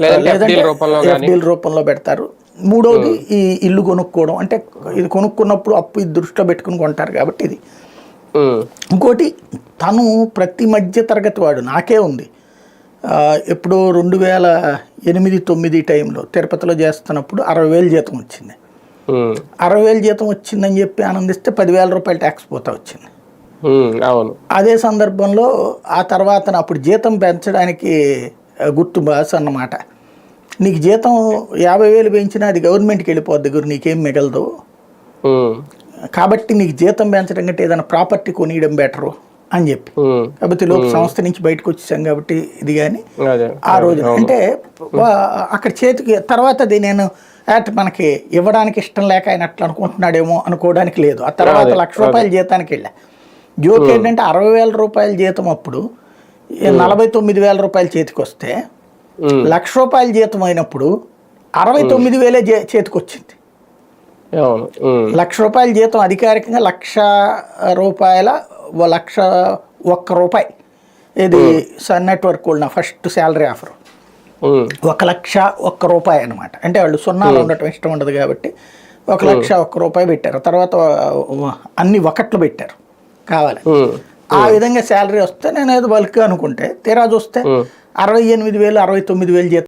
లేదంటే ఎఫ్డీల రూపంలో పెడతారు. మూడోది ఈ ఇల్లు కొనుక్కోవడం, అంటే ఇది కొనుక్కున్నప్పుడు అప్పు ఇది దృష్టిలో పెట్టుకుని కొంటారు కాబట్టి ఇది. ఇంకోటి, తను ప్రతి మధ్య తరగతి వాడు నాకే ఉంది. ఎప్పుడో 2008-9 టైంలో తిరుపతిలో చేస్తున్నప్పుడు 60,000 జీతం వచ్చింది. 60,000 జీతం వచ్చిందని చెప్పి ఆనందిస్తే 10,000 రూపాయలు ట్యాక్స్ పోతా వచ్చింది. అదే సందర్భంలో ఆ తర్వాత అప్పుడు జీతం పెంచడానికి గుర్తు బాస్ అన్నమాట, నీకు జీతం 50,000 పెంచినా అది గవర్నమెంట్కి వెళ్ళిపోద్ది గురు, నీకేం మిగలదు, కాబట్టి నీకు జీతం పెంచడం కంటే ఏదైనా ప్రాపర్టీ కొనియడం బెటరు అని చెప్పి. కాబట్టి లోపు సంస్థ నుంచి బయటకు వచ్చేసాం కాబట్టి ఇది. కానీ ఆ రోజు అంటే అక్కడ చేతికి తర్వాత అది నేను మనకి ఇవ్వడానికి ఇష్టం లేక ఆయన అట్లా అనుకుంటున్నాడేమో అనుకోవడానికి లేదు. ఆ తర్వాత 1,00,000 రూపాయల జీతానికి వెళ్ళా. జోక్ ఏంటంటే 60,000 రూపాయల జీతం అప్పుడు 49,000 రూపాయలు చేతికి వస్తే 1,00,000 రూపాయల జీతం అయినప్పుడు 69,000 చేతికి వచ్చింది. 1,00,000 రూపాయల జీతం అధికారికంగా 1,00,000 రూపాయల 1,01 రూపాయి. ఇది సన్ నెట్వర్క్ నా ఫస్ట్ శాలరీ ఆఫర్ 1,01 రూపాయి అనమాట. అంటే వాళ్ళు సున్నాలు ఉండటం ఇష్టం ఉండదు కాబట్టి 1,01 రూపాయి పెట్టారు. తర్వాత అన్ని ఒకట్లు పెట్టారు కావాలి. ఆ విధంగా శాలరీ వస్తే నేను ఏదో బల్క్ అనుకుంటే తీరా చూస్తే 68,000 69,000 జీతం